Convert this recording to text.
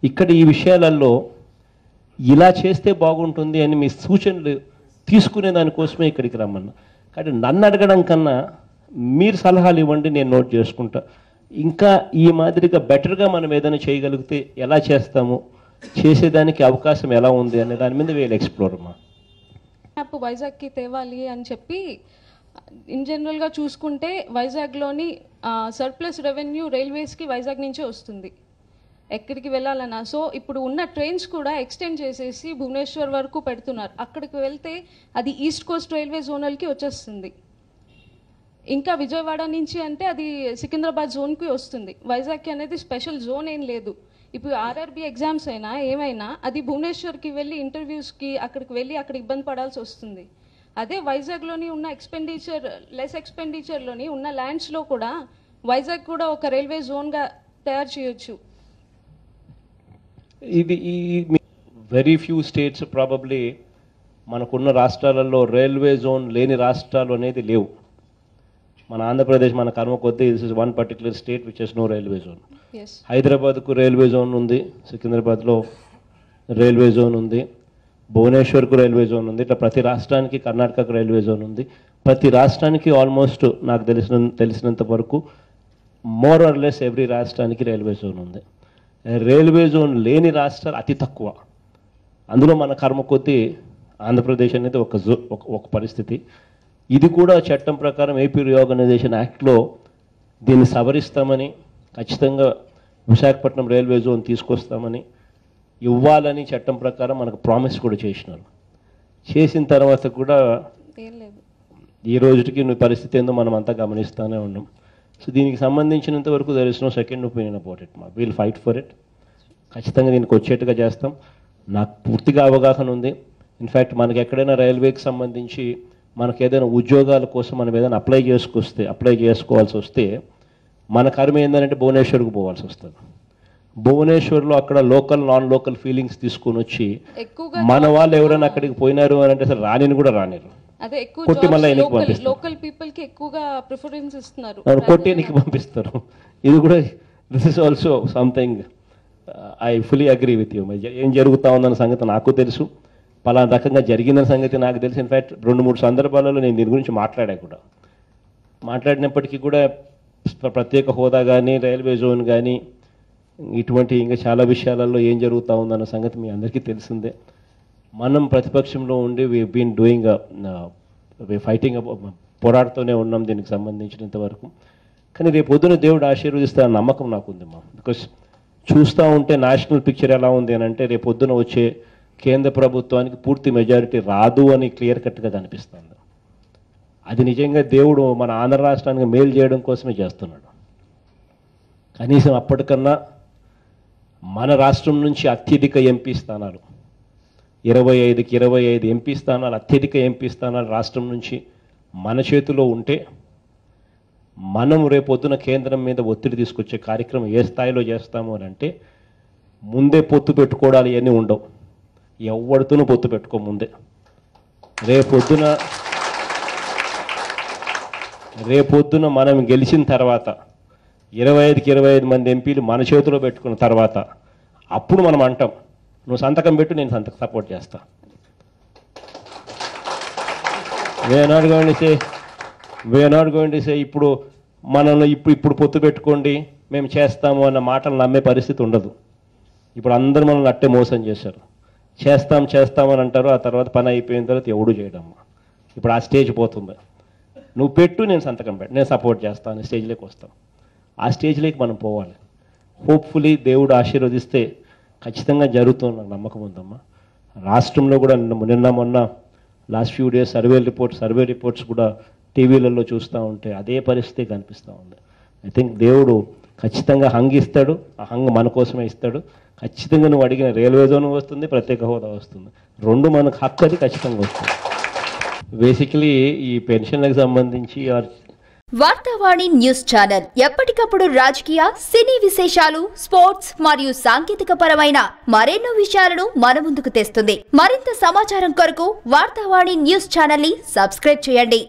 ఇక్కడ ఈ విషయాలలో ఇలా చేస్తే బాగుంటుంది అని మీ సూచనలు తీసుకునే దానికోసమే ఇక్కడికి రమ్మన్నా. కానీ నన్ను అడగడం కన్నా మీరు సలహాలు ఇవ్వండి, నేను నోట్ చేసుకుంటా. ఇంకా ఈ మాదిరిగా బెటర్గా మనం ఏదైనా చేయగలిగితే ఎలా చేస్తాము, చేసేదానికి అవకాశం ఎలా ఉంది అనే దాని మీద వీళ్ళు ఎక్స్ప్లోర్ అమ్మా. యాప్ వైజాగ్కి తేవాలి అని చెప్పి ఇన్ జనరల్గా చూసుకుంటే వైజాగ్లోని సర్ప్లస్ రెవెన్యూ రైల్వేస్కి వైజాగ్ నుంచే వస్తుంది ఎక్కడికి వెళ్ళాలన్నా. సో ఇప్పుడు ఉన్న ట్రైన్స్ కూడా ఎక్స్టెండ్ చేసేసి భువనేశ్వర్ వరకు పెడుతున్నారు. అక్కడికి వెళ్తే అది ఈస్ట్ కోస్ట్ రైల్వే జోనల్కి వచ్చేస్తుంది. ఇంకా విజయవాడ నుంచి అంటే అది సికింద్రాబాద్ జోన్కి వస్తుంది. వైజాగ్కి అనేది స్పెషల్ జోన్ ఏం లేదు. ఇప్పుడు ఆర్ఆర్బీ ఎగ్జామ్స్ అయినా ఏమైనా అది భువనేశ్వర్కి వెళ్ళి ఇంటర్వ్యూస్కి అక్కడికి వెళ్ళి అక్కడ ఇబ్బంది పడాల్సి వస్తుంది. అదే వైజాగ్లోని ఉన్న లెస్ ఎక్స్పెండిచర్లోని ఉన్న ల్యాండ్స్లో కూడా వైజాగ్ కూడా ఒక రైల్వే జోన్గా తయారు చేయొచ్చు. ఇది వెరీ ఫ్యూ స్టేట్స్ ప్రాబబ్లీ మనకున్న రాష్ట్రాలలో రైల్వే జోన్ లేని రాష్ట్రాలు అనేది లేవు. మన ఆంధ్రప్రదేశ్ మన కర్మ కొద్దీ this is one particular state which is no railway zone. హైదరాబాద్కు రైల్వే జోన్ ఉంది, సికింద్రాబాద్లో రైల్వే జోన్ ఉంది, భువనేశ్వర్కు రైల్వే జోన్ ఉంది. ఇట్లా ప్రతి రాష్ట్రానికి, కర్ణాటకకు రైల్వే జోన్ ఉంది. ప్రతి రాష్ట్రానికి ఆల్మోస్ట్ నాకు తెలిసినంత వరకు మోర్ ఆర్ లెస్ ఎవ్రీ రాష్ట్రానికి రైల్వే జోన్ ఉంది. రైల్వే జోన్ లేని రాష్ట్రాలు అతి తక్కువ. అందులో మన కర్మ కొద్దీ ఆంధ్రప్రదేశ్ అనేది ఒక పరిస్థితి. ఇది కూడా చట్టం ప్రకారం ఏపీ రీఆర్గనైజేషన్ యాక్ట్లో దీన్ని సవరిస్తామని, ఖచ్చితంగా విశాఖపట్నం రైల్వే జోన్ తీసుకొస్తామని, ఇవ్వాలని చట్టం ప్రకారం మనకు ప్రామిస్ కూడా చేసినారు. చేసిన తర్వాత కూడా ఈ రోజుకి పరిస్థితి ఏందో మనం అంతా గమనిస్తూనే ఉన్నాం. సో దీనికి సంబంధించినంత వరకు there is no second opinion about it మా. We'll fight for it. ఖచ్చితంగా దీనికి వచ్చేట్టుగా చేస్తాం. నాకు పూర్తిగా అవగాహన ఉంది. ఇన్ఫ్యాక్ట్ మనకి ఎక్కడైనా రైల్వేకి సంబంధించి మనకు ఏదైనా ఉద్యోగాల కోసం మనం ఏదైనా అప్లై చేసుకోవాల్సి వస్తే మన కర్మ ఏంటంటే భువనేశ్వర్కి పోవాల్సి వస్తుంది. భువనేశ్వర్లో అక్కడ లోకల్ నాన్ లోకల్ ఫీలింగ్స్ తీసుకొని వచ్చి మన వాళ్ళు ఎవరైనా అక్కడికి పోయినారు అని అంటే అసలు రానిని కూడా రానిరు, కొట్టి మళ్ళీ ఎన్నికి పంపిస్తారు. కొట్టి ఎన్నికి పంపిస్తారు. ఇది కూడా this is also something I fully agree with you. ఏం జరుగుతూ ఉందన్న సంగతి నాకు తెలుసు, పలానా రకంగా జరిగిందన్న సంగతి నాకు తెలుసు. ఇన్ఫ్యాక్ట్ 2-3 సందర్భాలలో నేను దీని గురించి మాట్లాడినప్పటికీ కూడా ప్రత్యేక హోదా కానీ, రైల్వే జోన్ కానీ, ఇటువంటి ఇంకా చాలా విషయాలలో ఏం జరుగుతూ ఉందన్న సంగతి మీ అందరికీ తెలిసిందే. మనం ప్రతిపక్షంలో ఉండి వీ బీన్ డూయింగ్ ఫైటింగ్, పోరాడుతూనే ఉన్నాం దీనికి సంబంధించినంత వరకు. కానీ రేపు పొద్దున దేవుడు ఆశీర్వదిస్తే నమ్మకం నాకుందమ్మా. బికాస్ చూస్తూ ఉంటే నేషనల్ పిక్చర్ ఎలా ఉంది అని అంటే రేపు పొద్దున వచ్చే కేంద్ర ప్రభుత్వానికి పూర్తి మెజారిటీ రాదు అని క్లియర్ కట్గా కనిపిస్తుంది. అది నిజంగా దేవుడు మన ఆంధ్ర రాష్ట్రానికి మేలు చేయడం కోసమే చేస్తున్నాడు. కనీసం అప్పటికన్నా మన రాష్ట్రం నుంచి అత్యధిక ఎంపీ స్థానాలు 25కి 25 ఎంపీ స్థానాలు, అత్యధిక ఎంపీ స్థానాలు రాష్ట్రం నుంచి మన చేతిలో ఉంటే మనం రేపొద్దున కేంద్రం మీద ఒత్తిడి తీసుకొచ్చే కార్యక్రమం ఏ స్థాయిలో చేస్తాము అని అంటే ముందే పొత్తు పెట్టుకోవడాలు ఇవన్నీ ఉండవు. ఎవరితోనూ పొత్తు పెట్టుకో ముందే. రేపొద్దున మనం గెలిచిన తర్వాత 25కి 25 మంది ఎంపీలు మన చేతిలో పెట్టుకున్న తర్వాత అప్పుడు మనం అంటాం, నువ్వు సంతకం పెట్టు, నేను సపోర్ట్ చేస్తా. We are not going to say ఇప్పుడు మనల్ని ఇప్పుడు పొత్తు పెట్టుకోండి మేము చేస్తాము అన్న మాటలు నమ్మే పరిస్థితి ఉండదు. ఇప్పుడు అందరూ మనల్ని అట్టే మోసం చేశారు. చేస్తామని అంటారు, ఆ తర్వాత పని అయిపోయిన తర్వాత ఎవడు చేయడమ్మా. ఇప్పుడు ఆ స్టేజ్ పోతుంది. నువ్వు పెట్టు, నేను సంతకం పెట్టు, నేను సపోర్ట్ చేస్తాను అనే స్టేజ్లోకి వస్తాం. ఆ స్టేజ్లోకి మనం పోవాలి. హోప్ఫుల్లీ దేవుడు ఆశీర్వదిస్తే ఖచ్చితంగా జరుగుతుంది, నాకు నమ్మకం ఉందమ్మా. రాష్ట్రంలో కూడా మొన్న last few days survey reports కూడా టీవీలలో చూస్తూ ఉంటే అదే పరిస్థితి కనిపిస్తూ ఉంది. ఐ థింక్ దేవుడు ఖచ్చితంగా హంగ్ ఇస్తాడు. ఆ హంగ్ మన కోసమే ఇస్తాడు. ఖచ్చితంగా నువ్వు అడిగిన రైల్వే జోన్ వస్తుంది, ప్రత్యేక హోదా వస్తుంది, రెండు మనకు హక్కు అది ఖచ్చితంగా వస్తుంది. బేసికలీ ఈ పెన్షన్లకు సంబంధించి వార్తావాణి న్యూస్ ఛానల్ ఎప్పటికప్పుడు రాజకీయ, సినీ విశేషాలు, స్పోర్ట్స్ మరియు సాంకేతిక పరమైన మరెన్నో విషయాలను మన ముందుకు తెస్తుంది. మరింత సమాచారం కొరకు వార్తావాణి న్యూస్ ఛానల్ ని సబ్స్క్రైబ్ చేయండి.